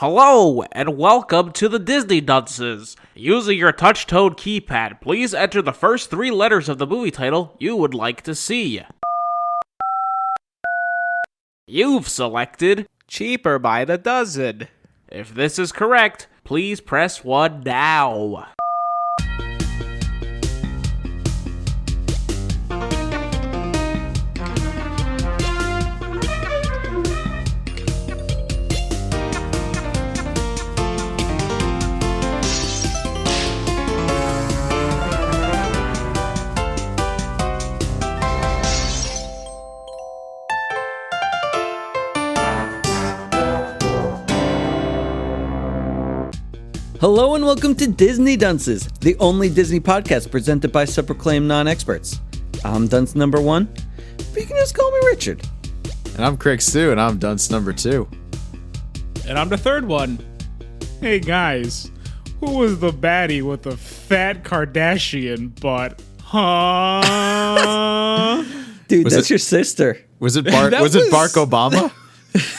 Hello, and welcome to the Disney Dunces. Using your touch-tone keypad, please enter the first three letters of the movie title you would like to see. You've selected Cheaper by the dozen. If this is correct, please press 1 now. Hello and welcome to Disney Dunces, the only Disney podcast presented by self-proclaimed non-experts. I'm Dunce number 1, but you can just call me Richard. And I'm Craig Stu, and I'm Dunce number 2. And I'm the third one. Hey guys, who was the baddie with the fat Kardashian butt? Huh? Dude, that's your sister. Was it Barack Obama?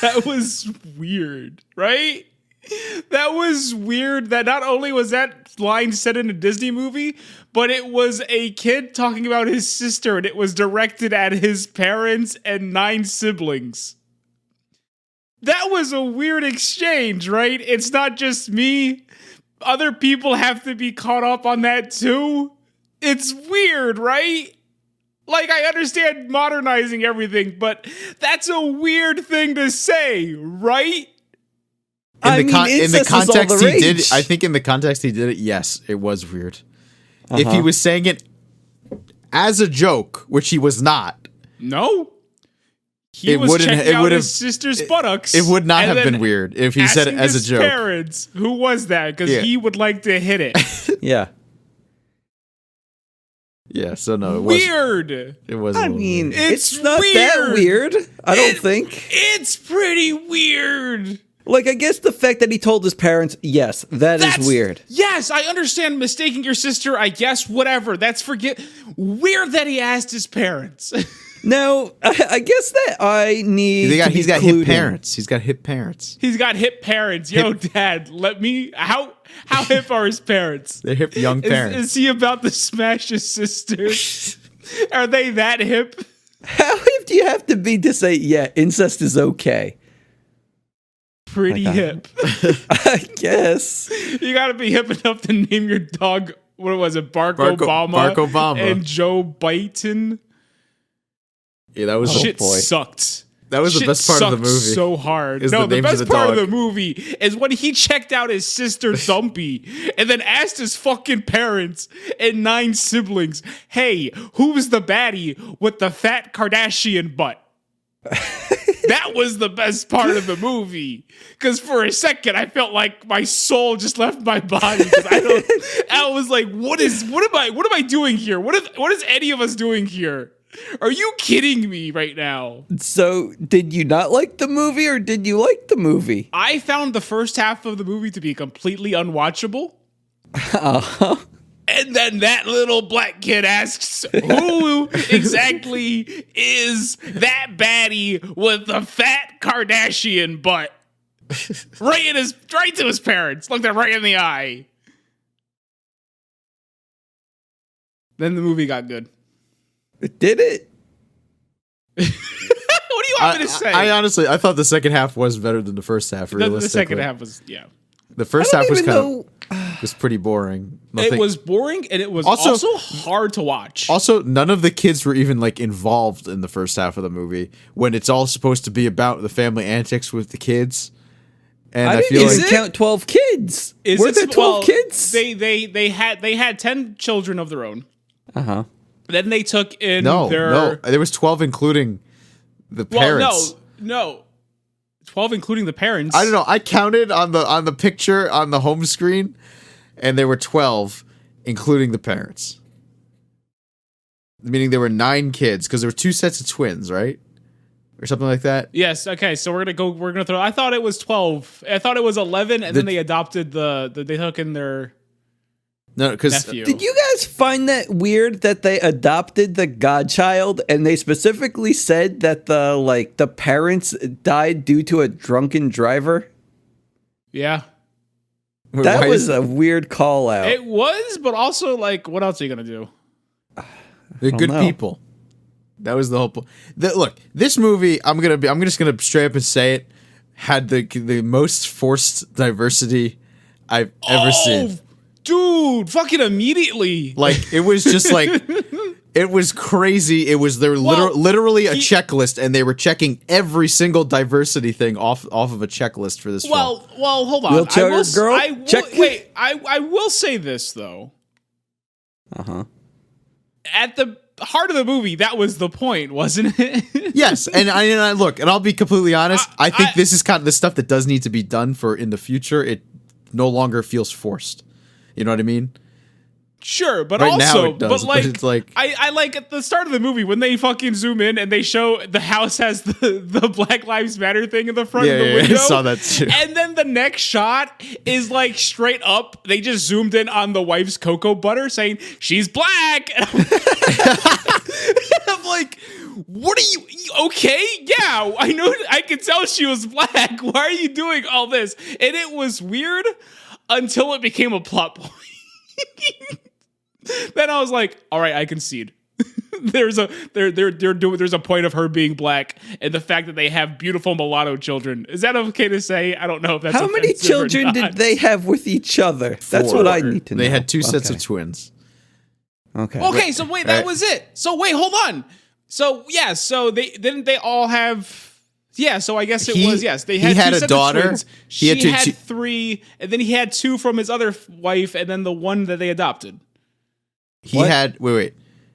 That was weird, right? That was weird that not only was that line said in a Disney movie, but it was a kid talking about his sister, and it was directed at his parents and 9 siblings. That was a weird exchange, right? It's not just me. Other people have to be caught up on that too. It's weird, right? Like, I understand modernizing everything, but that's a weird thing to say, right? In the context he did, I think in the context he did it, yes, it was weird. If he was saying it as a joke, which he was not. No. He was checking out his sister's buttocks. It would not have been weird if he said it as a joke. Parents, who was that? Because he would like to hit it. Yeah. Yeah, so no, it weird. It was. I mean, weird. it's not that weird. I don't think. It's pretty weird. Like, I guess the fact that he told his parents, yes, that's weird. Yes, I understand mistaking your sister, I guess, whatever. Weird that he asked his parents. No, I guess that I need He's got hip parents. He's got hip parents. He's got hip parents. Yo, Dad, how hip are his parents? They're hip young parents. Is he about to smash his sister? Are they that hip? How hip do you have to be to say, yeah, incest is okay? Pretty hip. I guess. You gotta be hip enough to name your dog, what was it, Obama and Joe Biden. Yeah, that was shit sucked. That was the best part of the movie. So hard. No, the best part of the movie is when he checked out his sister Thumpy and then asked his fucking parents and 9 siblings, "Hey, who's the baddie with the fat Kardashian butt?" That was the best part of the movie, because for a second I felt like my soul just left my body. I was like, what am I doing here? What is any of us doing here? Are you kidding me right now? So, did you not like the movie, or did you like the movie? I found the first half of the movie to be completely unwatchable. And then that little black kid asks, who exactly is that baddie with the fat Kardashian butt? Right to his parents. Looked them right in the eye. Then the movie got good. Did it? What do you want me to say? I thought the second half was better than the first half, realistically. The second half was, yeah. The first half was was pretty boring. It was boring, and it was also hard to watch. Also, none of the kids were even involved in the first half of the movie, when it's all supposed to be about the family antics with the kids. And I feel like count 12 kids. Were there 12 kids? They had 10 children of their own. Then they took in No, there was 12 including the parents. No. 12 including the parents. I don't know. I counted on the picture on the home screen, and there were 12 including the parents. Meaning there were 9 kids, because there were 2 sets of twins, right? Or something like that. Yes, okay. So we're gonna throw, I thought it was 12. I thought it was 11, and then they adopted they took in their No, because did you guys find that weird that they adopted the godchild and they specifically said that the parents died due to a drunken driver? Yeah. That was a weird call out. It was, but also, like, what else are you going to do? They're good people. That was the whole point. Look, this movie, I'm just gonna straight up and say it, had the most forced diversity I've ever seen. Dude, fucking immediately. Like, it was just like, it was crazy. It was literally a checklist, and they were checking every single diversity thing off of a checklist for this film. Well, hold on. Wheelchair girl? Check. Wait, I will say this, though. Uh-huh. At the heart of the movie, that was the point, wasn't it? Yes, and I look, and I'll be completely honest. I think this is kind of the stuff that does need to be done for in the future. It no longer feels forced. You know what I mean? Sure, but right also, now it does, but it's like I like at the start of the movie when they fucking zoom in and they show the house has the Black Lives Matter thing in the front of the window. I saw that too. And then the next shot is like straight up. They just zoomed in on the wife's cocoa butter saying she's black. And I'm like, what are you okay? Yeah, I know. I could tell she was black. Why are you doing all this? And it was weird until it became a plot point. Then I was like, all right, I concede. There's a point of her being black, and the fact that they have beautiful mulatto children. Is that okay to say? I don't know if that's how many children did they have with each other? That's what I need to know. They had two sets of twins. Okay, so wait, that was it. So wait, hold on. So yeah, so they all have. Yeah, so I guess it was yes. They had two sets a daughter. Of twins. She had three, and then he had two from his other wife, and then the one that they adopted. He had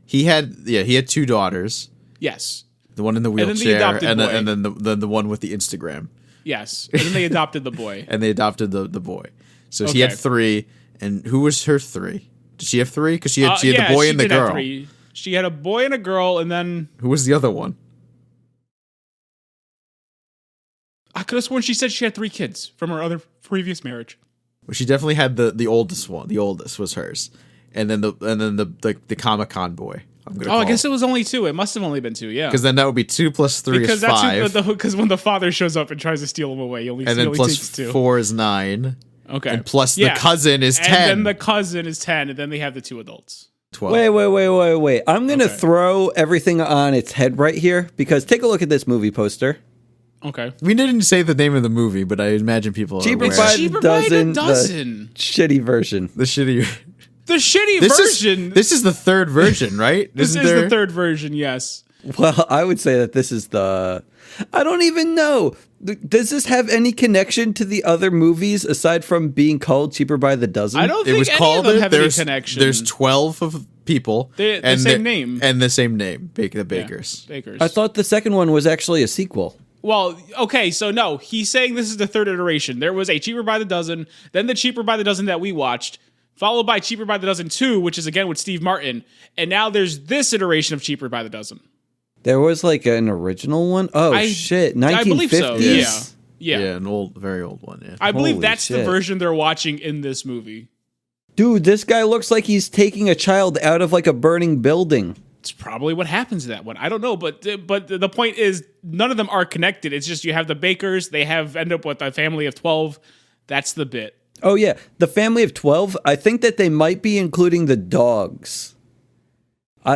He had two daughters. Yes. The one in the wheelchair, and then the one with the Instagram. Yes, and then they adopted the boy. And they adopted the boy. So she had three, and who was her three? Did she have three? Because she had the boy and the girl. She had a boy and a girl, and then who was the other one? I could have sworn she said she had 3 kids from her other previous marriage. Well, she definitely had the oldest one. The oldest was hers, and then the Comic-Con boy. I guess it was only 2. It must have only been 2. Yeah, because then that would be 2 plus 3 is 5. Because when the father shows up and tries to steal him away, he only plus takes 2. 4 is 9. Okay, and plus the cousin is 10. And then the cousin is 10, and then they have the 2 adults. 12. Wait. I'm going to throw everything on its head right here, because take a look at this movie poster. Okay. We didn't say the name of the movie, but I imagine people are aware. Cheaper by the dozen. The shitty version. The shitty version. This is the third version, right? This is the third version, yes. Well, I would say that this is the... I don't even know. Does this have any connection to the other movies aside from being called Cheaper by the Dozen? I don't think any of them have any connection. There's 12 of people. The same name. And the same name. The Bakers. Yeah, Bakers. I thought the second one was actually a sequel. Well, okay, so no, he's saying this is the third iteration. There was a Cheaper by the Dozen, then the Cheaper by the Dozen that we watched, followed by Cheaper by the Dozen 2, which is again with Steve Martin, and now there's this iteration of Cheaper by the Dozen. There was like an original one? Shit, 1950s? I believe so, yeah. Yeah, an very old one, yeah. I believe that's the version they're watching in this movie. Dude, this guy looks like he's taking a child out of like a burning building. It's probably what happens to that one. I don't know, but the point is none of them are connected. It's just you have the Bakers. They end up with a family of 12. That's the bit. Oh, yeah. The family of 12, I think that they might be including the dogs.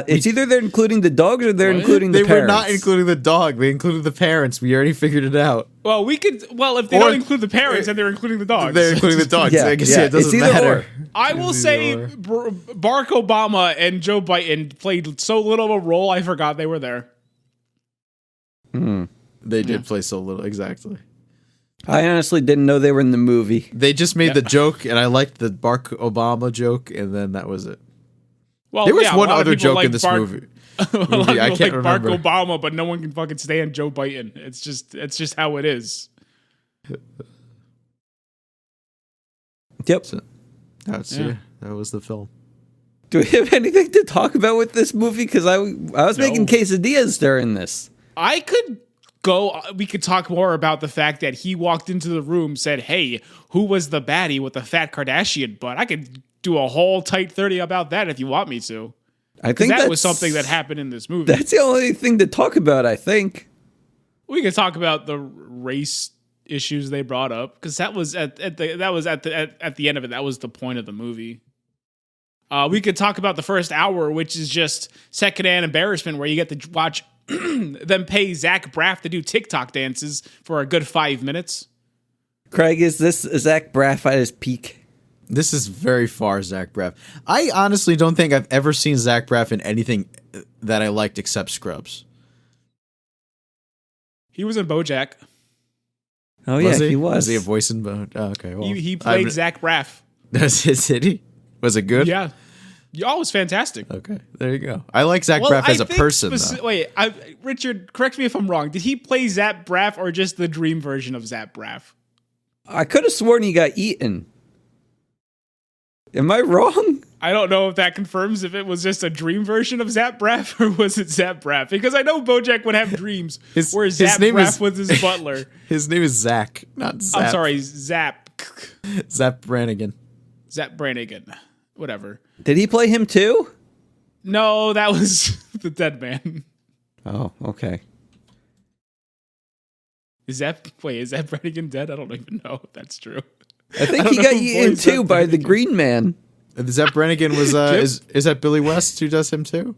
It's either they're including the dogs or they're including the parents. They were not including the dog. They included the parents. We already figured it out. Well, if they don't include the parents, then they're including the dogs. They're including the dogs. I guess it doesn't matter. Or. I will say Barack Obama and Joe Biden played so little of a role, I forgot they were there. They did play so little, exactly. I honestly didn't know they were in the movie. They just made the joke, and I liked the Barack Obama joke, and then that was it. Well, there was one other joke in this movie. I can't remember. Barack Obama, but no one can fucking stand Joe Biden. It's just how it is. Yep. So, that was the film. Do we have anything to talk about with this movie? Because I was making quesadillas during this. We could talk more about the fact that he walked into the room, said, "Hey, who was the baddie with the fat Kardashian butt?" I could do a whole tight 30 about that if you want me to. I think that was something that happened in this movie. That's the only thing to talk about, I think. We could talk about the race issues they brought up, because that was at the end of it. That was the point of the movie. We could talk about the first hour, which is just secondhand embarrassment, where you get to watch them pay Zach Braff to do TikTok dances for a good 5 minutes. Craig, is this Zach Braff at his peak? This is very far Zach Braff. I honestly don't think I've ever seen Zach Braff in anything that I liked except Scrubs. He was in BoJack. Oh yeah, he was. Was he a voice in BoJack? Oh, okay, well, He played Zach Braff. Did he? Was it good? Yeah. Y'all was fantastic. Okay, there you go. I like Zach Braff as a person, though. Wait, Richard, correct me if I'm wrong. Did he play Zach Braff or just the dream version of Zach Braff? I could have sworn he got eaten. Am I wrong? I don't know if that confirms if it was just a dream version of Zach Braff or was it Zach Braff. Because I know BoJack would have dreams where Zach Braff was his butler. His name is Zach, not Zap. I'm sorry, Zap. Zap Brannigan. Zap Brannigan. Whatever. Did he play him too? No, that was the dead man. Oh, okay. Is Zap Brannigan dead? I don't even know if that's true. I think he got eaten too by the Green Man. Zap Brannigan was is that Billy West who does him too?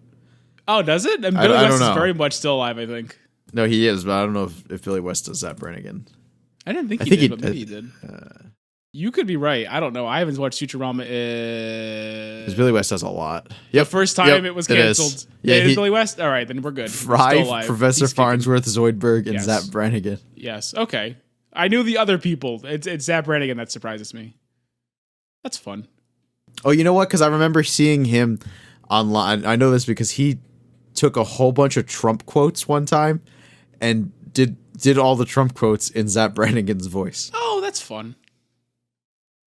Oh, does it? And Billy West is very much still alive, I think. No, he is, but I don't know if Billy West does Zap Brannigan. I didn't think he did, but maybe he did. You could be right. I don't know. I haven't watched Futurama. Because Billy West does a lot. The first time it was canceled. Yeah, it is Billy West? All right, then we're good. Fry, Professor Farnsworth, Zoidberg, and Yes. Zap Brannigan. Yes, okay. I knew the other people. It's Zap Brannigan that surprises me. That's fun. Oh, you know what? Because I remember seeing him online. I know this because he took a whole bunch of Trump quotes one time and did all the Trump quotes in Zap Brannigan's voice. Oh, that's fun.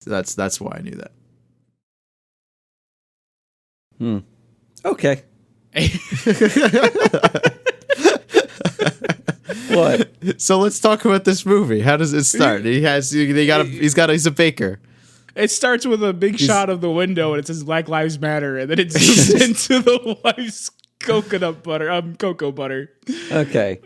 That's why I knew that. Okay. What? So let's talk about this movie. How does it start? He's a baker. It starts with a big shot of the window and it says Black Lives Matter, and then it zooms into the wife's cocoa butter. Okay.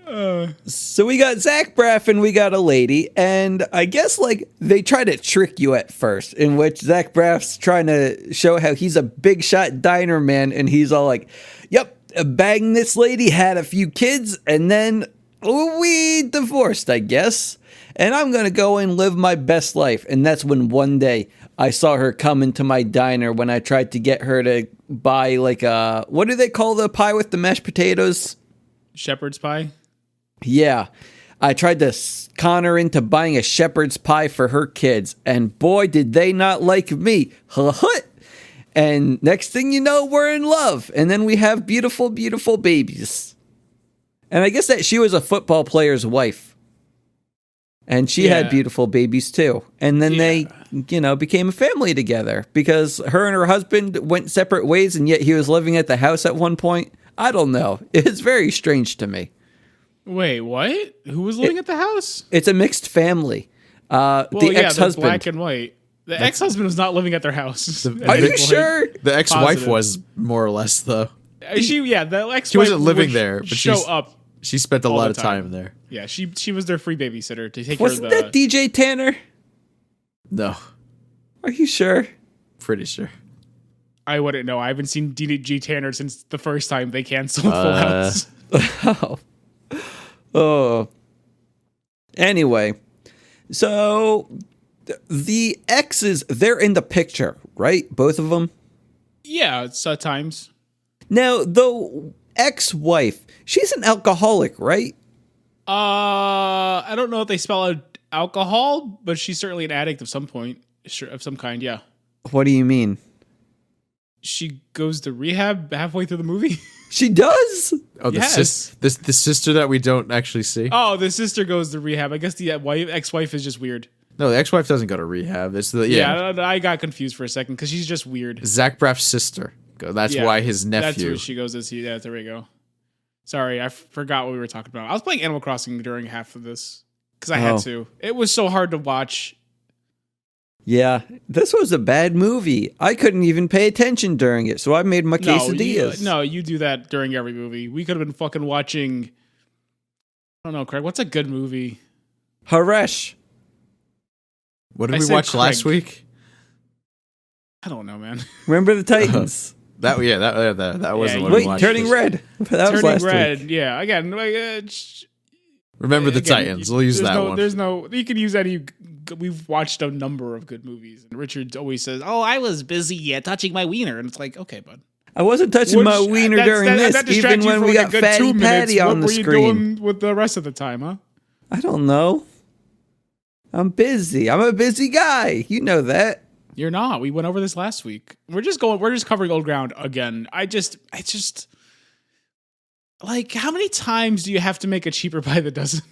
So we got Zach Braff and we got a lady, and I guess like they try to trick you at first, in which Zach Braff's trying to show how he's a big shot diner man, and he's all like, "Yep, banged this lady, had a few kids, and then we divorced, I guess. And I'm gonna go and live my best life." And that's when one day I saw her come into my diner when I tried to get her to buy like a, what do they call the pie with the mashed potatoes? Shepherd's pie? Yeah. I tried to con her into buying a shepherd's pie for her kids, and boy, did they not like me. And next thing you know, we're in love. And then we have beautiful, beautiful babies. And I guess that she was a football player's wife. And she had beautiful babies too. And then they, became a family together because her and her husband went separate ways, and yet he was living at the house at one point. I don't know. It's very strange to me. Wait, what? Who was living at the house? It's a mixed family. The ex-husband. Black and white. The ex-husband was not living at their house. Are you sure? The ex-wife was, more or less, though. The ex-wife. She wasn't living there, but show up. She spent a lot of time there. Yeah, she was their free babysitter to take Wasn't care of that DJ Tanner? No. Are you sure? Pretty sure. I wouldn't know. I haven't seen DJ Tanner since the first time they canceled Full House. Oh. Anyway, so the exes, they're in the picture, right? Both of them? Yeah, it's at times. Now, the ex-wife, she's an alcoholic, right? I don't know if they spell out alcohol, but she's certainly an addict of some point, of some kind, yeah. What do you mean? She goes to rehab halfway through the movie. She does? Oh, the sister that we don't actually see? Oh, the sister goes to rehab. I guess the ex-wife is just weird. No, the ex-wife doesn't go to rehab. It's I got confused for a second because she's just weird. Zach Braff's sister. That's why his nephew. That's where she goes. Yeah, there we go. Sorry, I forgot what we were talking about. I was playing Animal Crossing during half of this because I had to. It was so hard to watch. Yeah, this was a bad movie. I couldn't even pay attention during it, so I made my quesadillas. You do that during every movie. We could have been fucking watching. I don't know, Craig. What's a good movie? Haresh. What did I we said watch last Craig. week? I don't know, man. Remember the Titans? That wasn't what we Wait, watched. Turning Red. That was Turning last Red. week. Yeah. Again, Remember the again, Titans. We'll use that one. There's no. You can use any. We've watched a number of good movies, and Richard always says, "Oh, I was busy touching my wiener," and it's like, okay, bud. I wasn't touching my wiener during this, distracts even you when for we like a got good Fatty 2 minutes. Patty on the What were you screen. doing with the rest of the time, huh? I don't know. I'm busy. I'm a busy guy. You know that. You're not. We went over this last week. We're just covering old ground again. I just like, how many times do you have to make a cheaper by the dozen?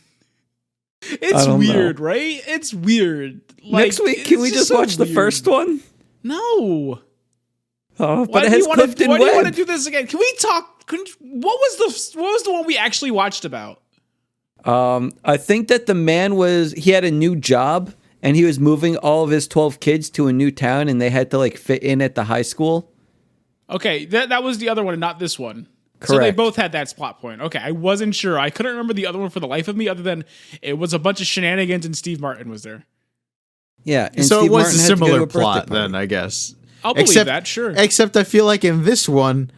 It's weird, right? It's weird. Like, Next week, can we just so watch the weird. first one? No. Oh, Why but it do has you wanna- Clifton Why do you want to Webb. do this again? Can we talk? What was the one we actually watched about? I think that the man he had a new job and he was moving all of his 12 kids to a new town and they had to like fit in at the high school. Okay, that was the other one and not this one. So they Correct. both had that plot point. Okay, I wasn't sure. I couldn't remember the other one for the life of me, other than it was a bunch of shenanigans and Steve Martin was there. Yeah. And So Steve it was Martin a had to go to similar birthday plot party. then, I guess. I'll believe that, sure. Except I feel like in this one,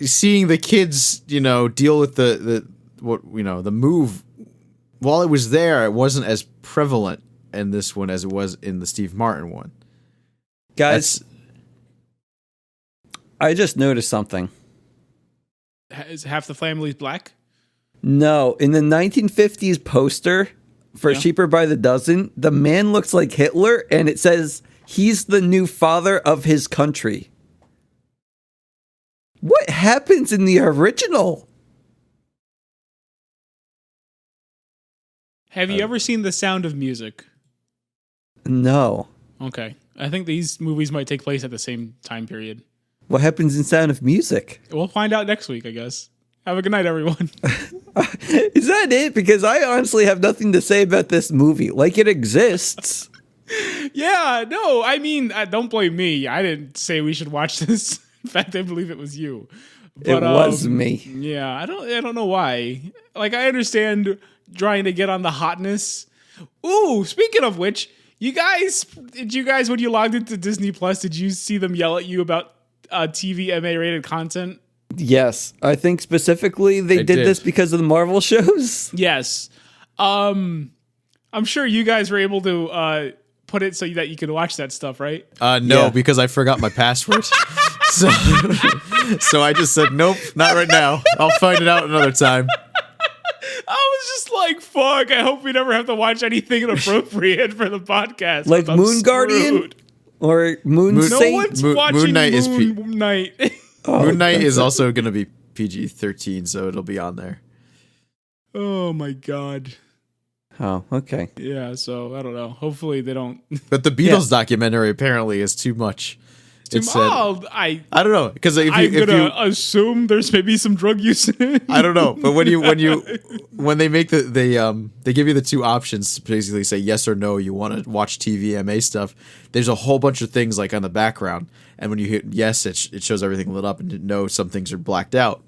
seeing the kids, deal with the move, while it was there, it wasn't as prevalent in this one as it was in the Steve Martin one. Guys, I just noticed something. Is half the family black? No, in the 1950s poster for Cheaper by the Dozen, the man looks like Hitler and it says he's the new father of his country. What happens in the original? Have you ever seen The Sound of Music? No. Okay. I think these movies might take place at the same time period. What happens in Sound of Music? We'll find out next week, I guess. Have a good night, everyone. Is that it? Because I honestly have nothing to say about this movie. Like, it exists. Yeah, no, I mean, don't blame me. I didn't say we should watch this. In fact, I believe it was you. It was me. Yeah, I don't know why. Like, I understand trying to get on the hotness. Ooh, speaking of which, did you guys when you logged into Disney Plus, did you see them yell at you about TV MA rated content? Yes. I think specifically they did this because of the Marvel shows. Yes. I'm sure you guys were able to put it so that you could watch that stuff, right? No, Yeah. because I forgot my password. so I just said, nope, not right now. I'll find it out another time. I was just like, fuck, I hope we never have to watch anything inappropriate for the podcast. Like I'm Moon Guardian? screwed. Or Moon No Saint? one's Moon watching Knight is Moon Knight. Moon Knight is also going to be PG-13, so it'll be on there. Oh my god. Oh, okay. Yeah, so I don't know. Hopefully they don't. But the Beatles documentary apparently is too much. It said- I don't know, because I'm gonna assume there's maybe some drug use in it. I don't know, but when they make they give you the two options to basically say yes or no. You want to watch TVMA stuff. There's a whole bunch of things like on the background, and when you hit yes, it shows everything lit up, and no, some things are blacked out.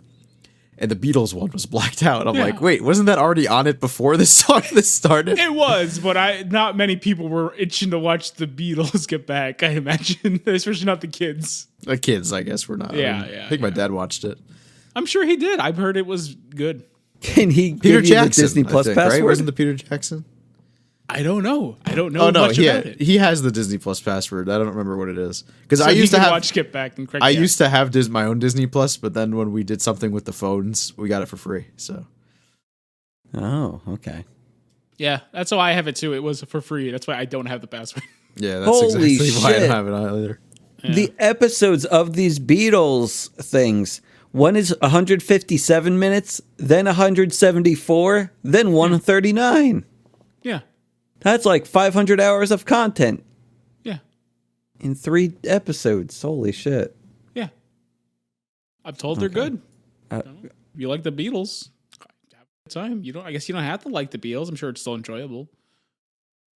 And the Beatles one was blacked out. I'm Yeah. like, wait, wasn't that already on it before this started? It was, but not many people were itching to watch the Beatles get back, I imagine. Especially not the kids. The kids, I guess, were not. Yeah, I think my dad watched it. I'm sure he did. I've heard it was good. Can he Peter give you Jackson, the Disney Plus I think, password? right? Wasn't the Peter Jackson? I don't know. I don't know Oh no, much about it. he has the Disney Plus password. I don't remember what it is because So I he used to can have watch Get Back and correct. I used to have my own Disney Plus, but then when we did something with the phones, we got it for free. So Oh, okay. Yeah, that's how I have it too. It was for free. That's why I don't have the password. yeah, that's Holy exactly why I shit. don't have it either. The episodes of these Beatles things, one is 157 minutes, then 174, then 139. Yeah, That's like 500 hours of content yeah, in 3 episodes. Holy shit. yeah. I'm told they're good. Uh, You like the Beatles? Have a good time. You don't. I guess you don't have to like the Beatles. I'm sure it's still enjoyable.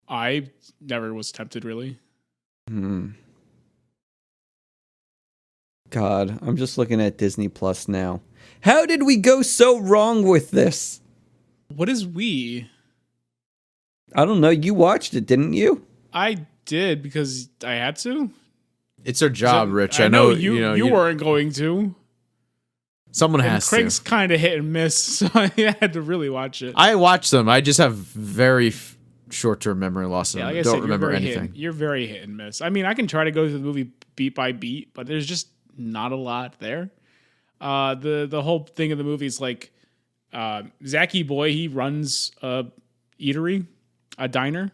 I never was tempted really. God, I'm just looking at Disney Plus now. How did we go so wrong with this? What is we? I don't know. You watched it, didn't you? I did because I had to. It's our job, Rich. I know you weren't going to. Someone And has Craig's to. kind of hit and miss, so I had to really watch it. I watch them. I just have very short-term memory loss, and Like I I don't said, remember anything. You're very hit and miss. I mean, I can try to go through the movie beat by beat, but there's just not a lot there. The whole thing of the movie is like Zachy Boy. He runs a eatery, a diner.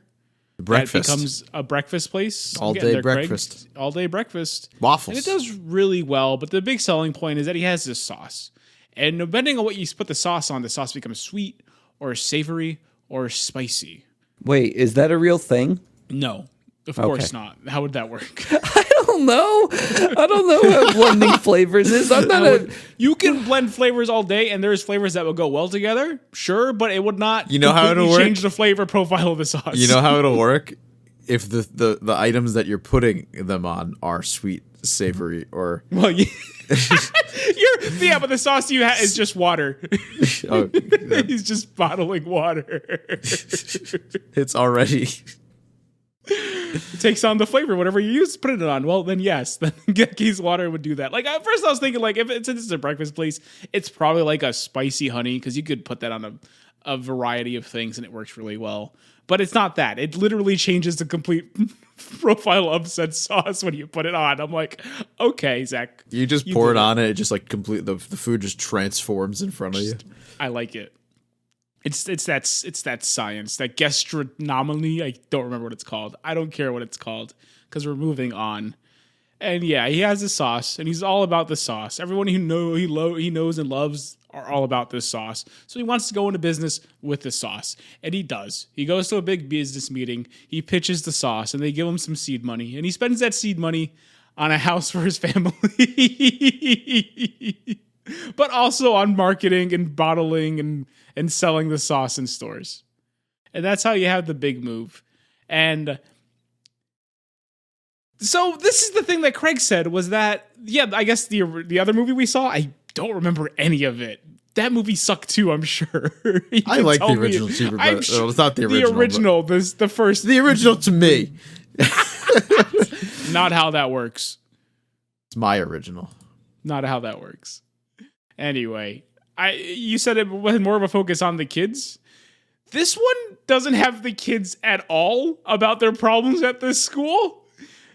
Breakfast. That becomes a breakfast place. All day breakfast. All day breakfast. Waffles. And it does really well, but the big selling point is that he has this sauce. And depending on what you put the sauce on, the sauce becomes sweet or savory or spicy. Wait, is that a real thing? No, of course not. How would that work? I don't know. I don't know what blending flavors is. I'm not You can blend flavors all day, and there's flavors that will go well together, sure, but it would not You know how it'll work? change the flavor profile of the sauce. You know how it'll work? If the items that you're putting them on are sweet, savory, or... Well, but the sauce you have is just water. Oh, He's just bottling water. it's already... It takes on the flavor, whatever you use, put it on. Well, then yes, then Geki's water would do that. Like at first, I was thinking like since it's a breakfast place, it's probably like a spicy honey because you could put that on a variety of things and it works really well. But it's not that. It literally changes the complete profile of said sauce when you put it on. I'm like, okay, Zach, You just pour it on it just like the food just transforms in front of you. I like it. It's that science, that gastronomy. I don't remember what it's called. I don't care what it's called because we're moving on. And yeah, he has a sauce, and he's all about the sauce. Everyone he knows and loves are all about this sauce. So he wants to go into business with the sauce, and he does. He goes to a big business meeting. He pitches the sauce, and they give him some seed money, and he spends that seed money on a house for his family. But also on marketing and bottling and selling the sauce in stores. And that's how you have the big move. And so this is the thing that Craig said was that, yeah, I guess the other movie we saw, I don't remember any of it. That movie sucked too, I'm sure. I like the original Super, but it's not the original. The original, the first. The original to me. Not how that works. It's my original. Not how that works. Anyway, you said it was more of a focus on the kids. This one doesn't have the kids at all about their problems at this school.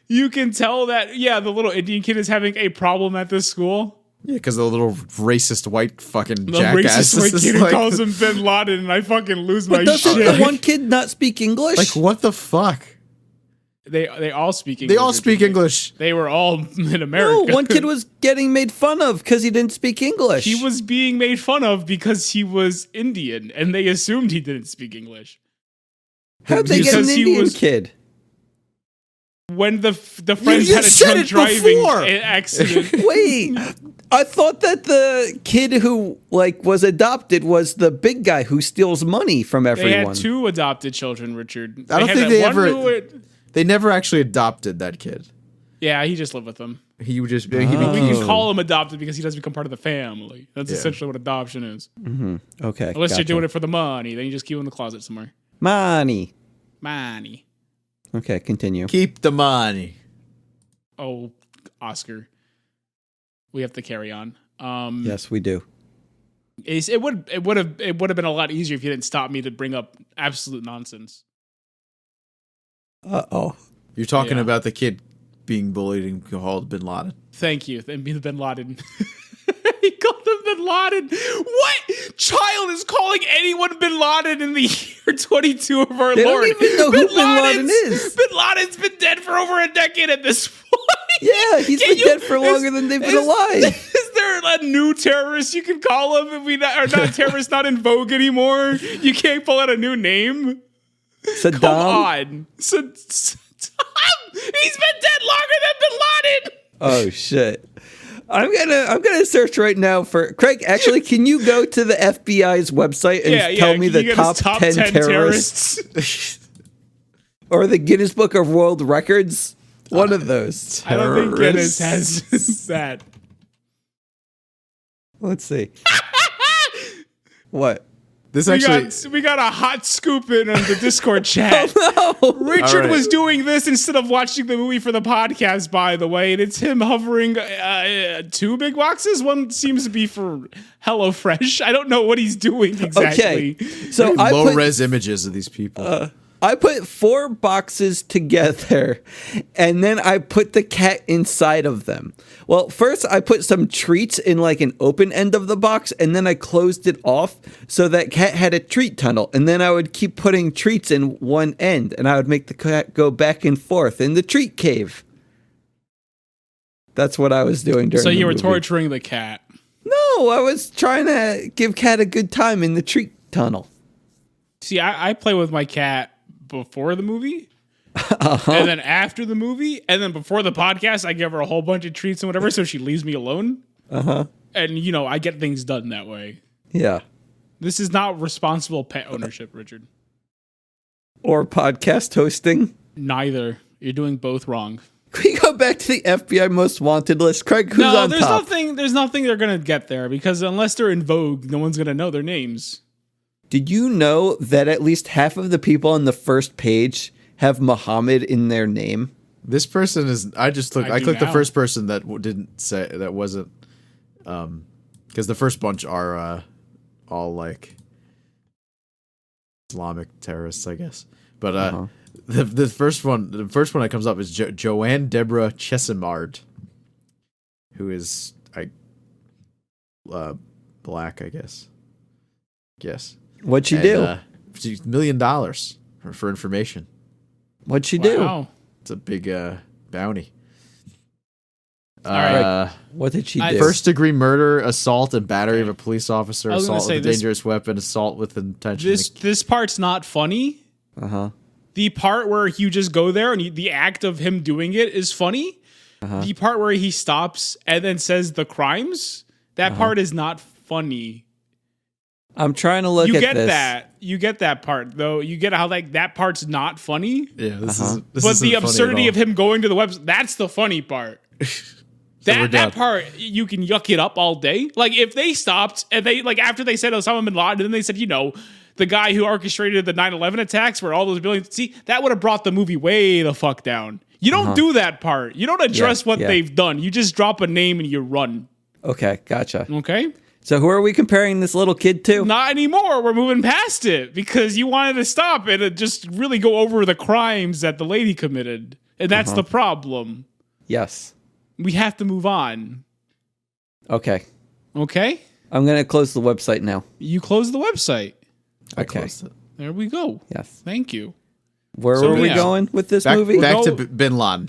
You can tell that, yeah, the little Indian kid is having a problem at this school. Yeah, because the little racist white fucking The jackass. racist white kid who calls him Bin Laden, and I fucking lose my doesn't shit. the one kid not speak English? Like, what the fuck? They all speak English. They all speak English. They were all in America. No, one kid was getting made fun of because he didn't speak English. He was being made fun of because he was Indian, and they assumed he didn't speak English. How'd they get an Because he Indian was- kid? When the friends you had a said drunk it driving before. accident. Wait, I thought that the kid who was adopted was the big guy who steals money from They everyone. had two adopted children, Richard. I don't had think that they one ever- who would- They never actually adopted that kid. Yeah, he just lived with them. He would just. We He can call him adopted because he does become part of the family. That's Yeah. essentially what adoption is. Okay, Unless gotcha. you're doing it for the money, then you just keep him in the closet somewhere. Money. Money. Okay, continue. keep the money. Oh, Oscar. We have to carry on. Yes, we do. It would have been a lot easier if you didn't stop me to bring up absolute nonsense. Uh-oh. You're talking Yeah. about the kid being bullied and called Bin Laden. Thank you. And be the Bin Laden. He called him Bin Laden. What child is calling anyone Bin Laden in the year 22 of our They Lord? don't even know who Bin Laden is. Bin Laden's been dead for over a decade at this point. Yeah, he's Can been you- dead for longer than they've been alive. Is there a new terrorist you can call him if we are not terrorists not in vogue anymore? You can't pull out a new name. Saddam. Come on. Saddam. He's been dead longer than Bin Laden. Oh shit. I'm gonna search right now for Craig. Actually, can you go to the FBI's website and tell me Can you the get us top 10 terrorists or the Guinness Book of World Records? One of those. I don't think Guinness Terrorists. has that. Let's see. What? This actually, we got a hot scoop in on the Discord chat. Richard All right. was doing this instead of watching the movie for the podcast, by the way, and it's him hovering 2 big boxes. One seems to be for HelloFresh. I don't know what he's doing exactly. Okay, so low res images of these people. I put 4 boxes together, and then I put the cat inside of them. Well, first I put some treats in like an open end of the box, and then I closed it off so that cat had a treat tunnel. And then I would keep putting treats in one end, and I would make the cat go back and forth in the treat cave. That's what I was doing during So the you were movie. torturing the cat. No, I was trying to give cat a good time in the treat tunnel. See, I play with my cat before the movie, and then after the movie, and then before the podcast, I give her a whole bunch of treats and whatever, so she leaves me alone. And, I get things done that way. Yeah. This is not responsible pet ownership, Richard. Or podcast hosting. Neither. You're doing both wrong. Can we go back to the FBI most wanted list? Craig, who's on there's top? there's nothing they're going to get there, because unless they're in vogue, no one's going to know their names. Did you know that at least half of the people on the first page have Muhammad in their name? This person is. I just looked. I I do clicked the now. first person that didn't say that wasn't. Because the first bunch are all like Islamic terrorists, I guess. But the first one that comes up is Joanne Deborah Chesimard, who is black, I guess. Yes. What'd she And, do? she's $1 million for information. What'd she do? Wow. It's a big bounty. right. What did she do? First degree murder, assault and battery of a police officer, I was gonna assault say with a this- dangerous weapon, assault with intention. This part's not funny. Uh-huh. The part where you just go there and the act of him doing it is funny. The part where he stops and then says the crimes, that part is not funny. I'm trying to look You at get this. that. You get that part, though. You get how that part's not funny. Yeah, this Uh-huh. is. But the absurdity of him going to the website, that's the funny part. we're done. That part, you can yuck it up all day. Like, if they stopped and they, like, after they said Osama bin Laden, and then they said, the guy who orchestrated the 9/11 attacks where all those billions, see, that would have brought the movie way the fuck down. You don't do that part. You don't address what yeah. they've done. You just drop a name and you run. Okay, gotcha. Okay? So who are we comparing this little kid to? Not anymore. We're moving past it because you wanted to stop it and just really go over the crimes that the lady committed. And that's the problem. Yes. We have to move on. Okay. Okay? I'm going to close the website now. You close the website. I Okay. closed it. There we go. Yes. Thank you. Where So, were we yeah. going with this Back, movie? back to Go- Bin Laden.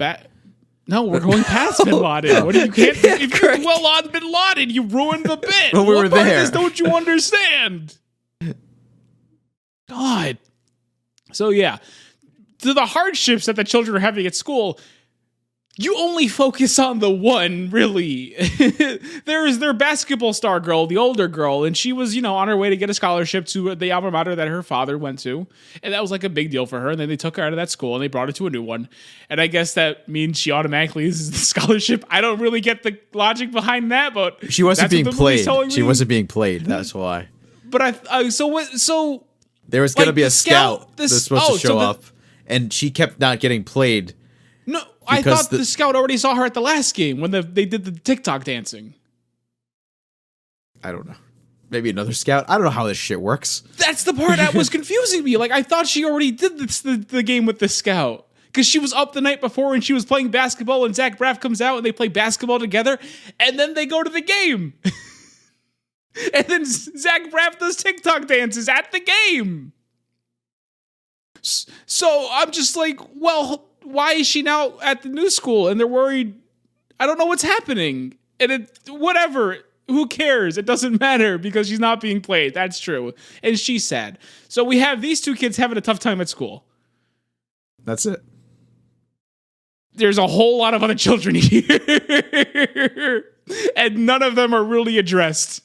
No, we're going past Bin Laden. What do you can't? If you correct. dwell on Bin Laden, you ruined the bit. Well, we What were part of there. this don't you understand? God. So yeah, to the hardships that the children are having at school, you only focus on the one, really. There is their basketball star girl, the older girl, and she was, on her way to get a scholarship to the alma mater that her father went to. And that was like a big deal for her. And then they took her out of that school and they brought her to a new one. And I guess that means she automatically loses the scholarship. I don't really get the logic behind that, but She wasn't that's being what the movie's played. telling She me. wasn't being played. That's why. But so There was going to Like, be a the scout- scout the that's s- supposed oh, to show so the- up, and she kept not getting played. no, I Because thought the scout already saw her at the last game when they did the TikTok dancing. I don't know. Maybe another scout. I don't know how this shit works. That's the part that was confusing me. Like, I thought she already did the game with the scout. Because she was up the night before and she was playing basketball and Zach Braff comes out and they play basketball together and then they go to the game. And then Zach Braff does TikTok dances at the game. So I'm just like, well, why is she now at the new school? And they're worried. I don't know what's happening. And whatever. Who cares? It doesn't matter because she's not being played. That's true. And she's sad. So we have these two kids having a tough time at school. That's it. There's a whole lot of other children here. And none of them are really addressed.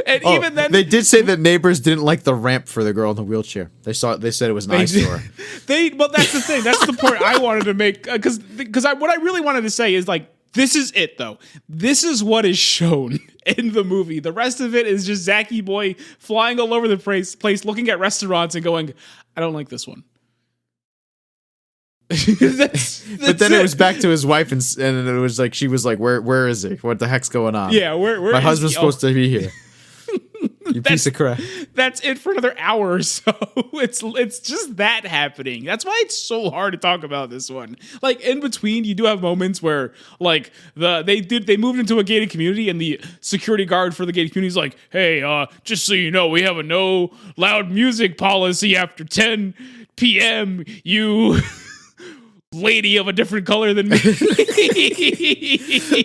And Oh, even then, they did say that neighbors didn't like the ramp for the girl in the wheelchair. They said it was an eyesore. Well, that's the thing. That's the point I wanted to make. Because what I really wanted to say is, like, This is it, though. This is what is shown in the movie. The rest of it is just Zachy Boy flying all over the place, looking at restaurants and going, I don't like this one. That's but then it was back to his wife, and it was like, she was like, where is he? What the heck's going on? Yeah, where my husband's supposed to be here. You piece of crap. That's it for another hour or so. It's just that happening. That's why it's so hard to talk about this one. Like, in between, you do have moments where, like, they moved into a gated community, and the security guard for the gated community is like, hey, just so you know, we have a no loud music policy after 10 p.m. You lady of a different color than me.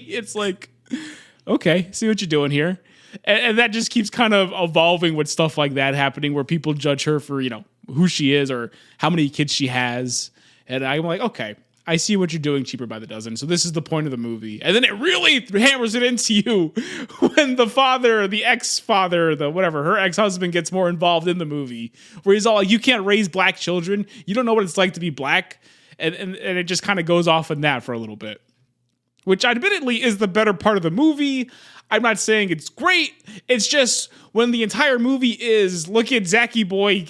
It's like, okay, see what you're doing here. And that just keeps kind of evolving with stuff like that happening, where people judge her for, who she is or how many kids she has. And I'm like, okay, I see what you're doing, Cheaper by the Dozen. So this is the point of the movie. And then it really hammers it into you when the father, the ex-father, her ex-husband gets more involved in the movie, where he's all like, you can't raise black children. You don't know what it's like to be black. And it just kind of goes off on that for a little bit, which admittedly is the better part of the movie. I'm not saying it's great. It's just when the entire movie is look at Zachy Boy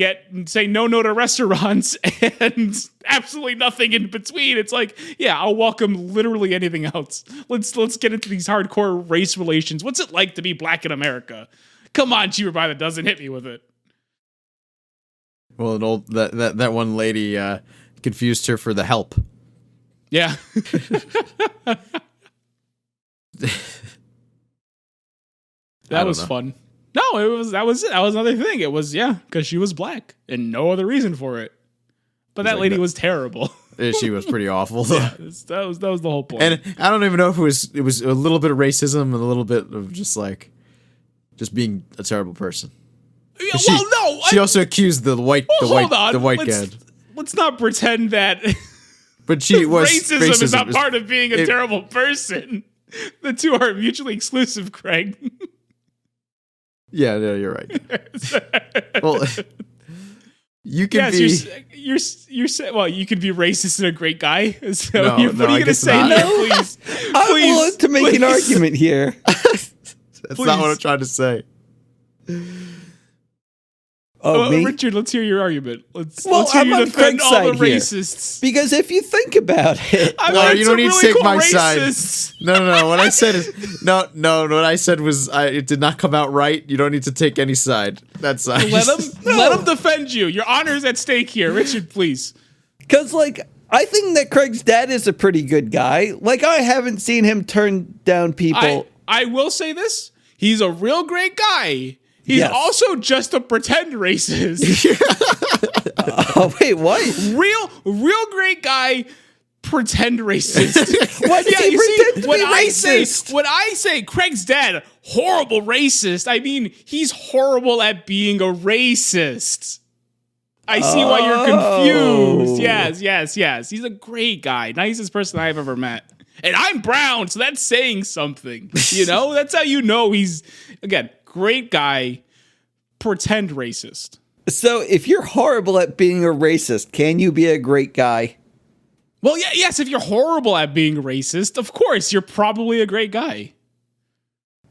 say no to restaurants and absolutely nothing in between. It's like, yeah, I'll welcome literally anything else. Let's get into these hardcore race relations. What's it like to be black in America? Come on, Cheaper by the Dozen, hit me with it. Well, that one lady confused her for the help. Yeah. That was fun. No, that was it. That was another thing. It was, because she was black and no other reason for it. But that lady was terrible. She was pretty awful. Yeah, that was the whole point. And I don't even know if it was a little bit of racism and a little bit of just being a terrible person. Yeah, she also accused the white guy. Let's not pretend that but she was racism is not part of being a terrible person. The two are mutually exclusive, Craig. Yeah, you're right. Well, you can be. You're you can be racist and a great guy. So no, what are you going to say? No, please, I'm willing to make an argument here. That's not what I'm trying to say. Me? Richard, let's hear your argument. Let's hear you defend all the racists. Because if you think about it, you don't need to take my racists. side. No. What I said is no. What I said was it did not come out right. You don't need to take any side. That's let him defend you. Your honor is at stake here, Richard. Please. Because I think that Craig's dad is a pretty good guy. I haven't seen him turn down people. I will say this: he's a real great guy. He's also just a pretend racist. Wait, what? Real great guy, pretend racist. Why does he pretend to be racist? When I say Craig's dad, horrible racist, I mean he's horrible at being a racist. I see why you're confused. Yes. He's a great guy. Nicest person I've ever met. And I'm brown, so that's saying something. That's how you know he's, again, great guy, pretend racist. So if you're horrible at being a racist, can you be a great guy? Well, yes, if you're horrible at being racist, of course, you're probably a great guy.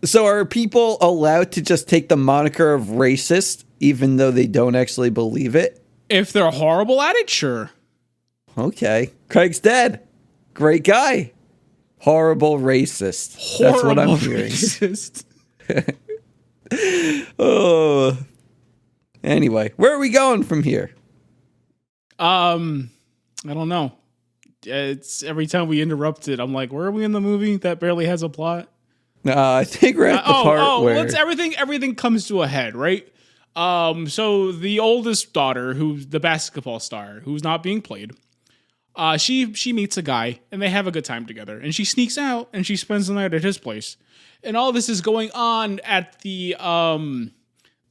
So are people allowed to just take the moniker of racist, even though they don't actually believe it? If they're horrible at it, sure. Okay. Craig's dead. Great guy. Horrible racist. That's what I'm hearing. Racist. Oh. Anyway, where are we going from here? I don't know. It's every time we interrupt it, I'm like, where are we in the movie that barely has a plot? I think we're at the part where everything comes to a head, right? So the oldest daughter, who's the basketball star, who's not being played, she meets a guy and they have a good time together. And she sneaks out and she spends the night at his place. And all this is going on at the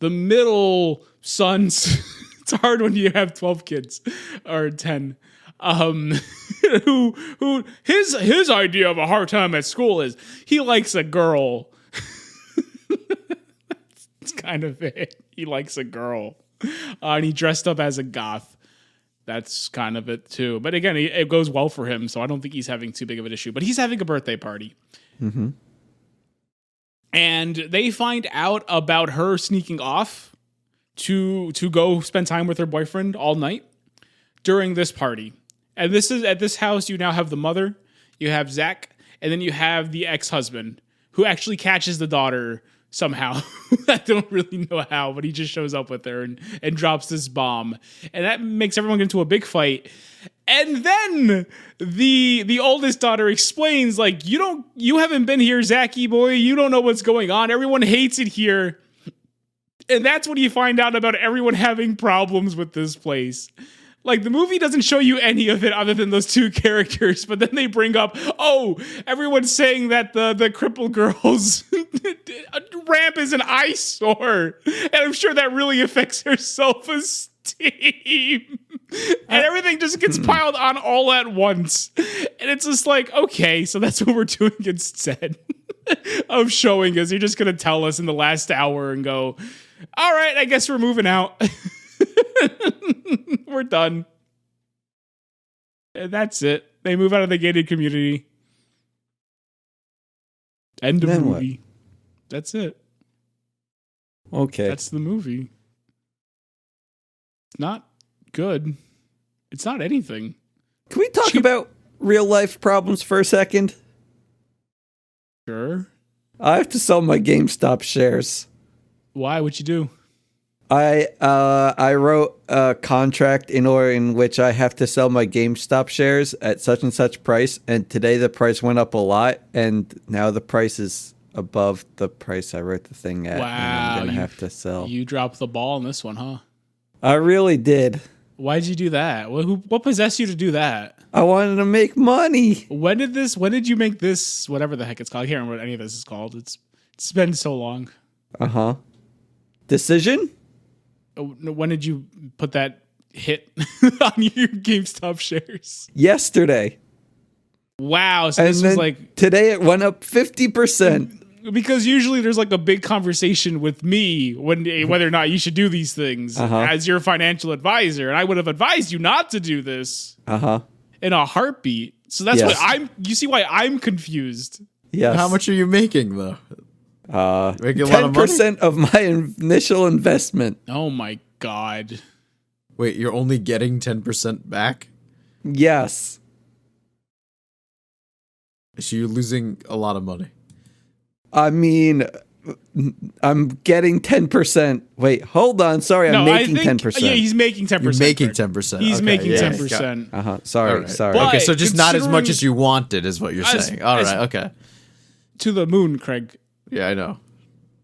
middle son's. It's hard when you have 12 kids or 10. Who his idea of a hard time at school is he likes a girl. It's kind of it. He likes a girl. And he dressed up as a goth. That's kind of it too. But again, it goes well for him, so I don't think he's having too big of an issue. But he's having a birthday party. Mm-hmm. And they find out about her sneaking off to go spend time with her boyfriend all night during this party. And this is at this house, you now have the mother, you have Zach, and then you have the ex-husband who actually catches the daughter somehow. I don't really know how, but he just shows up with her and drops this bomb. And that makes everyone get into a big fight. And then the oldest daughter explains, like, you haven't been here, Zachy boy. You don't know what's going on. Everyone hates it here. And that's when you find out about everyone having problems with this place. Like, the movie doesn't show you any of it other than those two characters, but then they bring up, everyone's saying that the crippled girl's ramp is an eyesore. And I'm sure that really affects her self-esteem. And everything just gets piled on all at once. And it's just like, okay, so that's what we're doing instead of showing us. You're just going to tell us in the last hour and go, all right, I guess we're moving out. We're done. And that's it. They move out of the gated community. End of Then movie. That's it. Okay. That's the movie. It's not good. It's not anything. Can we talk about real life problems for a second? Sure. I have to sell my GameStop shares. Why? What'd you do? I wrote a contract in which I have to sell my GameStop shares at such and such price, and today the price went up a lot, and now the price is above the price I wrote the thing at. Wow, and I'm gonna have to sell. You dropped the ball on this one, huh? I really did. Why'd you do that? What possessed you to do that? I wanted to make money. When did you make this, whatever the heck it's called? I can't remember what any of this is called. It's been so long. Uh-huh. Decision? When did you put that hit on your GameStop shares? Yesterday. Wow. So And this then was like, today it went up 50%. because usually there's like a big conversation with me whether or not you should do these things as your financial advisor. And I would have advised you not to do this in a heartbeat. So that's why you see why I'm confused. Yes. How much are you making though? Making a lot of 10% of my initial investment. Oh my God. Wait, you're only getting 10% back? Yes. So you're losing a lot of money. I mean, I'm getting 10%. Wait, hold on. Sorry, I'm making 10%. Yeah, he's making 10%. You're making 10%. He's Okay, making yeah, 10%. Sorry, right. sorry. But Okay, so just not as much considering- as you wanted is what you're saying. All right, okay. To the moon, Craig. Yeah, I know.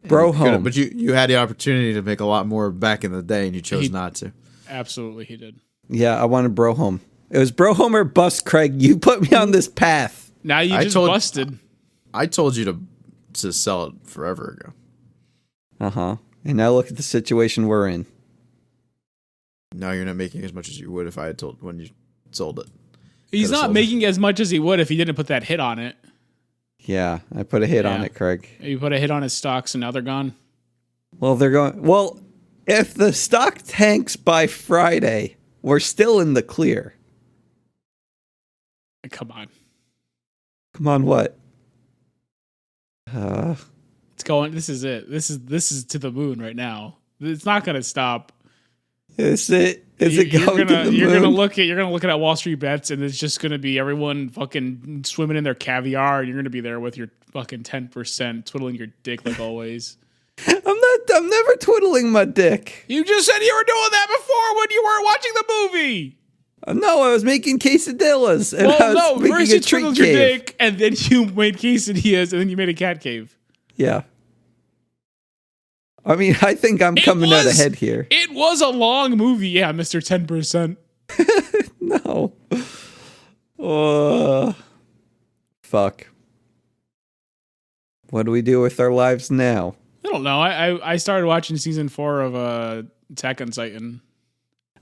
Bro Could've- home. But you had the opportunity to make a lot more back in the day and you chose not to. Absolutely, he did. Yeah, I wanted bro home. It was bro home or bust, Craig. You put me on this path. Now you just busted. I told you to sell it forever ago. And now look at the situation we're in. Now you're not making as much as you would if I had told when you sold it. He's Could've not sold making as much as he would if he didn't put that hit on it. Yeah, I put a hit on Yeah. it, Craig. You put a hit on his stocks and now they're gone. Well, they're going. Well, if the stock tanks by Friday, we're still in the clear. Come on. Come on, what? It's going. This is it. This is to the moon right now. It's not going to stop. Is it? Is it going to the moon? You're gonna look at Wall Street Bets, and it's just gonna be everyone fucking swimming in their caviar, and you're gonna be there with your fucking 10%, twiddling your dick like always. I'm never twiddling my dick. You just said you were doing that before when you weren't watching the movie. No, I was making quesadillas. And I Well, was no, making first a you treat twiddled your cave. dick, and then you made quesadillas, and then you made a cat cave. Yeah. I mean, I think I'm coming out ahead here. It was a long movie, yeah, Mr. 10%. No. Fuck. What do we do with our lives now? I don't know. I started watching season 4 of Attack on Titan.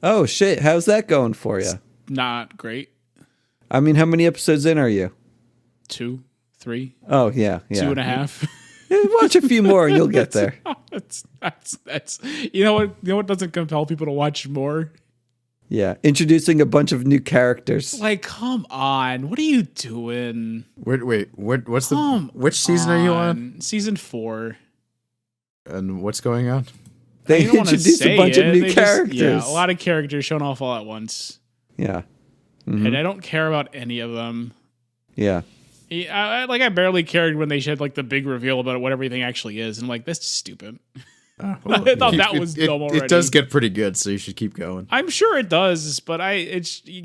Oh, shit. How's that going for you? Not great. I mean, how many episodes in are you? 2, 3, Oh, yeah. 2.5. Yeah, watch a few more and you'll get there. That's you know what doesn't compel people to watch more? Yeah, introducing a bunch of new characters. Like, come on. What are you doing? Wait, which season are you on? Season 4. And what's going on? They You don't wanna introduced a say bunch of it. new They characters. Yeah, a lot of characters shown off all at once. Yeah. And I don't care about any of them. Yeah. I barely cared when they had like the big reveal about what everything actually is. And I'm like, that's stupid. I thought that was dumb already. It does get pretty good, so you should keep going. I'm sure it does, but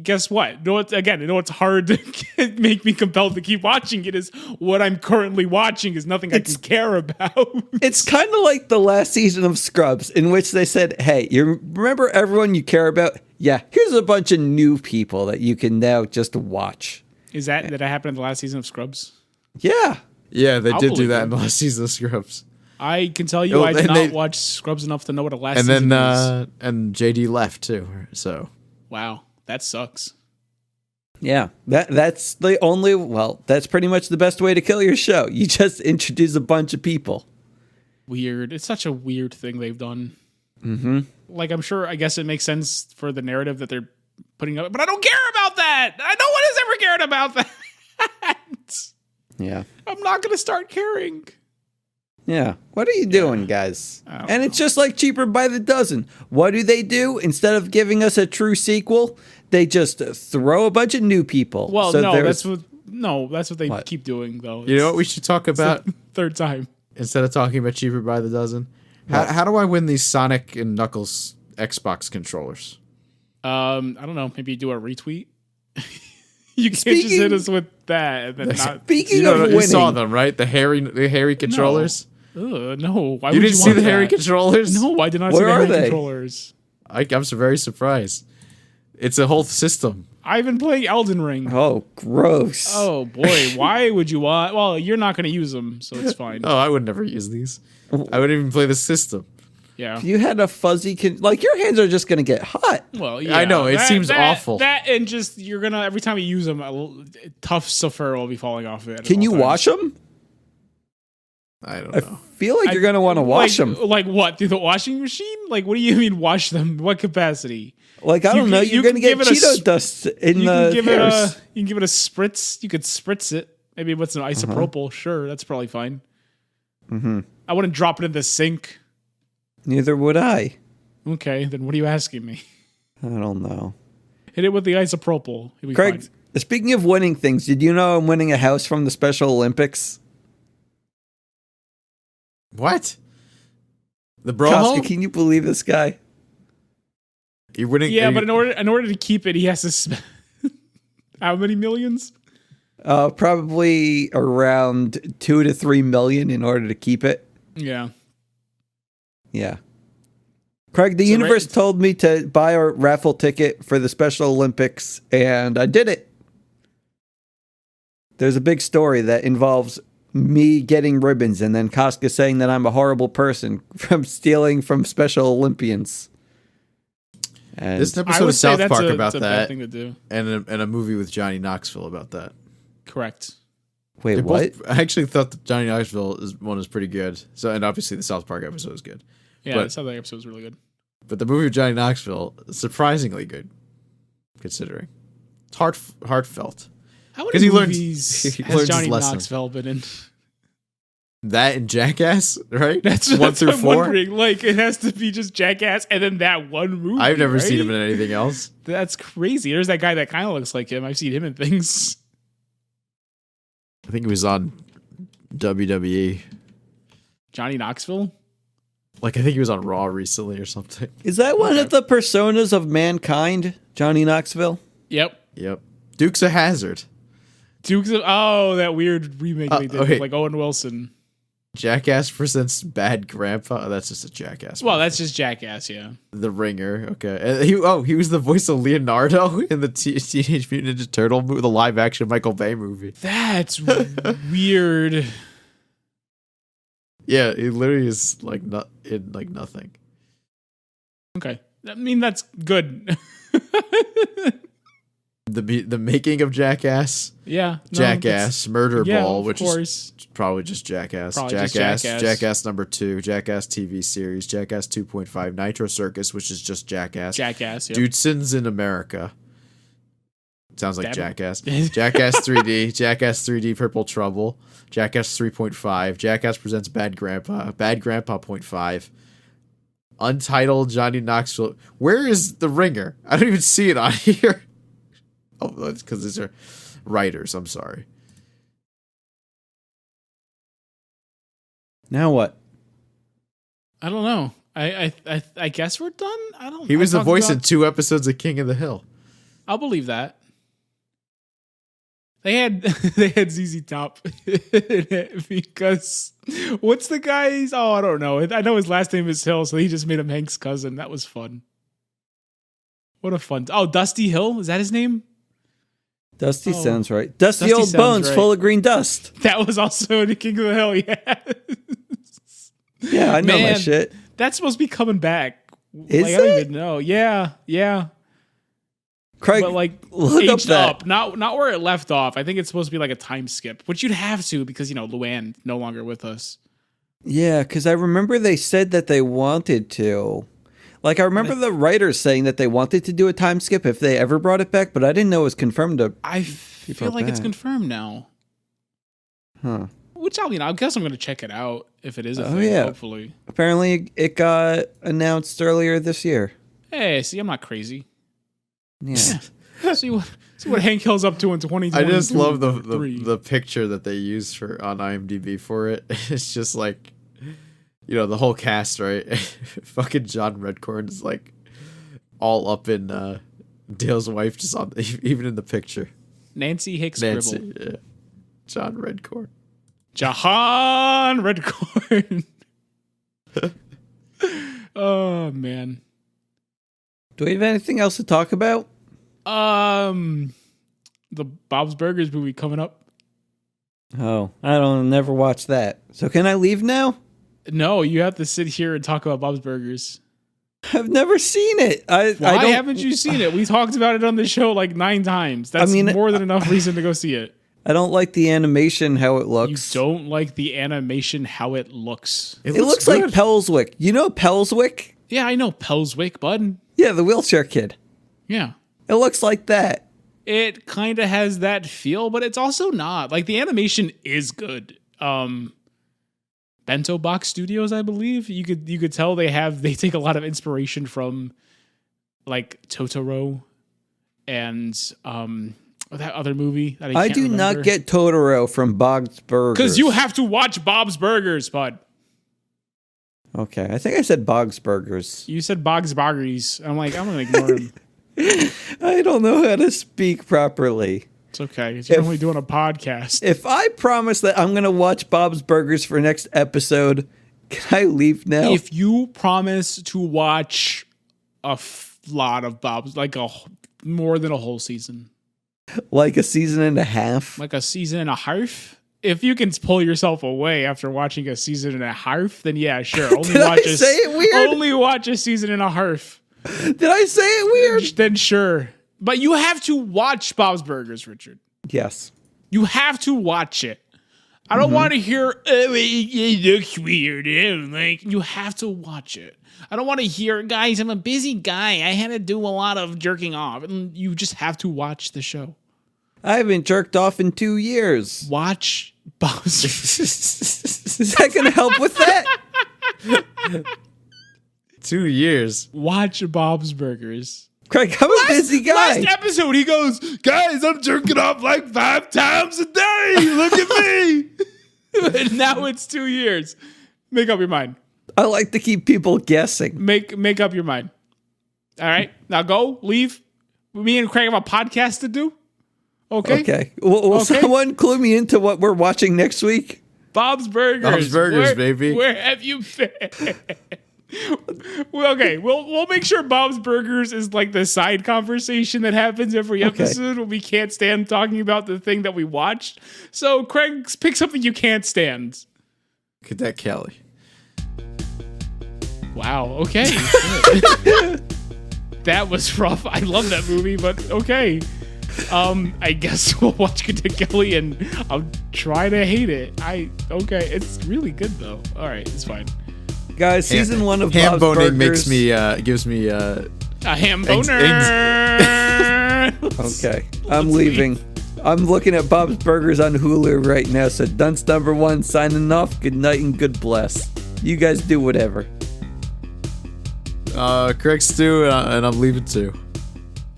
guess what? It's hard to make me compelled to keep watching it. Is what I'm currently watching is nothing I can care about. It's kind of like the last season of Scrubs, in which they said, hey, you remember everyone you care about? Yeah, here's a bunch of new people that you can now just watch. Did that happen in the last season of Scrubs? Yeah. Yeah, they I'll did do believe that it. in the last season of Scrubs. I can tell you, I did not watch Scrubs enough to know what a last season was. And JD left too. So Wow, that sucks. Yeah, that's the only, that's pretty much the best way to kill your show. You just introduce a bunch of people. Weird. It's such a weird thing they've done. Mm-hmm. Like, I guess it makes sense for the narrative that they're putting up, but I don't care about that. No one has ever cared about that. Yeah. I'm not going to start caring. Yeah. What are you doing, guys? And it's just like Cheaper by the Dozen. What do? Instead of giving us a true sequel, they just throw a bunch of new people. Well, so that's what they keep doing, though. you know what we should talk about Third time. instead of talking about Cheaper by the Dozen? How do I win these Sonic and Knuckles Xbox controllers? I don't know. Maybe do a retweet. You can't just hit us with that and then not. Speaking of winning, you saw them, right? The hairy controllers. No. Why You would didn't see want the hairy that? controllers? No, I did not Where see the are hairy they? controllers. I'm so very surprised. It's a whole system. I've been playing Elden Ring. Oh, gross. Oh boy, why would you want? Well, you're not going to use them, so it's fine. Oh, I would never use these. I wouldn't even play the system. Yeah. If you had a fuzzy, your hands are just going to get hot. Well, yeah. I know, it seems awful. That and just you're gonna every time you use them, tufts of fur will be falling off of it. Can you wash them? I don't I know. feel like you're going to want to wash them. Like what? Through the washing machine? Like what do you mean wash them? What capacity? Like, I don't know. You're going to get Cheeto dust in the hairs. You can give it a spritz. You could spritz it. Maybe what's an isopropyl? Sure, that's probably fine. Mm-hmm. I wouldn't drop it in the sink. Neither would I. Okay, then what are you asking me? I don't know. Hit it with the isopropyl. It'll be Craig, fine. speaking of winning things, did you know I'm winning a house from the Special Olympics? What? The bro Koska, home? can you believe this guy? You're winning. Yeah, but in order to keep it, he has to spend how many millions? Probably around 2 to 3 million in order to keep it. Yeah. Yeah. Craig, the universe told me to buy a raffle ticket for the Special Olympics, and I did it. There's a big story that involves me getting ribbons and then Koska saying that I'm a horrible person from stealing from Special Olympians. And There's an I episode would of say South Park about that's a bad that, thing to do. and a movie with Johnny Knoxville about that. Correct. wait, They what? both- I actually thought the Johnny Knoxville one was pretty good. So, and obviously the South Park episode was good. Yeah, But- that South Park episode was really good. But the movie with Johnny Knoxville is surprisingly good, considering it's heartfelt. How 'Cause many he learns- movies he has learns his Johnny lesson. Knoxville been in? That and Jackass, right? That's 1 what through I'm 4. wondering. Like, it has to be just Jackass and then that one movie. I've never seen him right? in anything else. That's crazy. There's that guy that kind of looks like him. I've seen him in things. I think he was on WWE. Johnny Knoxville? Like, I think he was on Raw recently or something. Is that one of the personas of mankind, Johnny Knoxville? Yep. Yep. Dukes of Hazzard. Dukes of... Oh, that weird remake they did okay. with, like, Owen Wilson. Jackass presents Bad Grandpa. Oh, that's just a Jackass. Well, that's just Jackass, yeah. The Ringer. Okay. And he was the voice of Leonardo in the Teenage Mutant Ninja Turtle movie, the live action Michael Bay movie. That's weird. Yeah, he literally is like not in like nothing. Okay. I mean, that's good. the making of Jackass. Yeah. No, Jackass, Murder Ball, which is probably just Jackass. Probably just Jackass, Jackass. Jackass number 2, Jackass TV series, Jackass 2.5, Nitro Circus, which is just Jackass. Jackass. Yep. Dunces in America. Sounds like Damn. Jackass. Jackass 3D, Jackass 3D Purple Trouble, Jackass 3.5, Jackass Presents Bad Grandpa, Bad Grandpa .5, Untitled Johnny Knoxville. Where is The Ringer? I don't even see it on here. Oh, that's because these are writers. I'm sorry. Now what? I don't know. I guess we're done. I don't. He was the I'm voice talking in 2 episodes of King of the Hill. I'll believe that. They had ZZ Top in it because what's the guy's? Oh, I don't know. I know his last name is Hill, so he just made him Hank's cousin. That was fun. What a fun! Oh, Dusty Hill, is that his name? Dusty sounds right. Dusty, Dusty old sounds bones right. full of green dust. That was also in the King of the Hill. Yeah. Yeah, I know my Man, shit. That's supposed to be coming back. Is I don't it? even know. Yeah. Craig, But like look up aged that. up, not where it left off. I think it's supposed to be like a time skip, which you'd have to because Luann no longer with us. Yeah, because I remember they said that they wanted to. Like, I remember the writers saying that they wanted to do a time skip if they ever brought it back, but I didn't know it was confirmed to. I feel like it's back. confirmed now. Huh. Which I guess I'm going to check it out if it is a Oh, thing. yeah. Hopefully. Apparently, it got announced earlier this year. Hey, see, I'm not crazy. Yeah. see what Hank Hill's up to in 2020. I just love the picture that they used for on IMDb for it. It's just like, the whole cast, right? Fucking John Redcorn is like all up in Dale's wife, just on even in the picture. Nancy Hicks Nancy, Gribble. yeah. John Redcorn. Jahan Redcorn. Oh man. Do we have anything else to talk about? The Bob's Burgers movie coming up. Oh, I don't never watch that. So can I leave now? No, you have to sit here and talk about Bob's Burgers. I've never seen it. Why I don't, haven't you seen it? We talked about it on the show like 9 times. That's more than enough reason to go see it. I don't like the animation, how it You looks. don't like the animation, how it looks. It looks like good. Pelswick. You know Pelswick? Yeah, I know Pelswick, bud. Yeah, the wheelchair kid. Yeah. It looks like that. It kind of has that feel, but it's also not. Like the animation is good. Bento Box Studios, I believe. You could tell they take a lot of inspiration from like Totoro and that other movie that I can't do remember. not get Totoro from Bob's Burgers. Because you have to watch Bob's Burgers, bud. Okay, I think I said Bog's Burgers. You said Bob's Burgers. I'm like, I'm going to ignore him. I don't know how to speak properly. It's okay. You're only doing a podcast. If I promise that I'm going to watch Bob's Burgers for next episode, can I leave now? If you promise to watch a lot of Bob's, like more than a whole season. Like a season and a half? Like a season and a half? If you can pull yourself away after watching a season and a half, then yeah, sure. Only Did I say it weird? Only watch a season and a half. Did I say it weird? Then sure. But you have to watch Bob's Burgers, Richard. Yes. You have to watch it. I don't want to hear, oh, it looks weird. You have to watch it. I don't want to hear, guys, I'm a busy guy. I had to do a lot of jerking off. And you just have to watch the show. I haven't jerked off in 2 years. Watch Bob's Is that going to help with that? 2 years. Watch Bob's Burgers. Craig, I'm a busy guy. Last episode, he goes, guys, I'm jerking off like 5 times a day. Look at me. And now it's 2 years. Make up your mind. I like to keep people guessing. Make up your mind. All right. Now go. Leave. Me and Craig have a podcast to do. Okay. Okay. Will Okay. someone clue me into what we're watching next week? Bob's Burgers. Bob's Burgers, baby. Where have you been? Well, okay, we'll make sure Bob's Burgers is like the side conversation that happens every episode when we can't stand talking about the thing that we watched. So, Craig, pick something you can't stand. Cadet Kelly. Wow, okay. That was rough. I love that movie, but okay. I guess we'll watch Good to Kelly and I'll try to hate it. Okay, it's really good though. All right, it's fine. Guys, season 1 of ham Bob's boning Burgers. gives me A ham boner. Okay, I'm leaving. I'm looking at Bob's Burgers on Hulu right now. So Dunce number 1 signing off. Good night and good bless. You guys do whatever. Correct Stu, and I'm leaving too.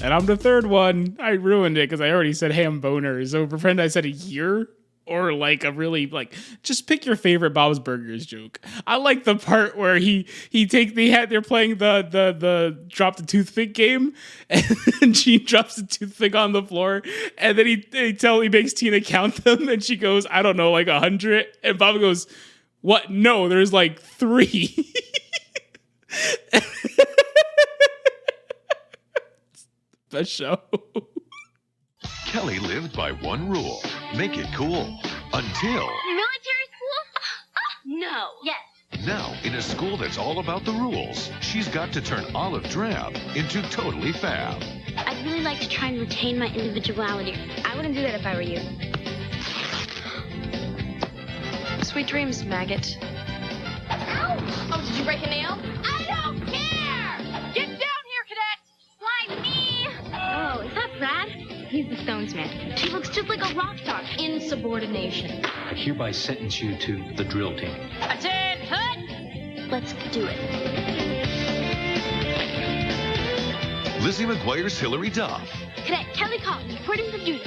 And I'm the third one. I ruined it because I already said ham boner. So pretend I said a year or like a really like just pick your favorite Bob's Burgers joke. I like the part where they're playing the drop the toothpick game and Gene drops the toothpick on the floor and then he makes Tina count them and she goes, I don't know, like 100. And Bob goes, what? No, there's like 3. The show. Kelly lived by one rule. Make it cool. Until Military school? No. Yes. now, in a school that's all about the rules, she's got to turn olive drab into totally fab. I'd really like to try and retain my individuality. I wouldn't do that if I were you. Sweet dreams, maggot. Ow! Oh, did you break a nail? I don't care! Get down here, cadet! Why me? Oh, is that Brad? He's the Stones man. He looks just like a rock star. Insubordination. I hereby sentence you to the drill team. Attend, hut! Let's do it. Lizzie McGuire's Hillary Duff. Cadet Kelly Collins, reporting for duty.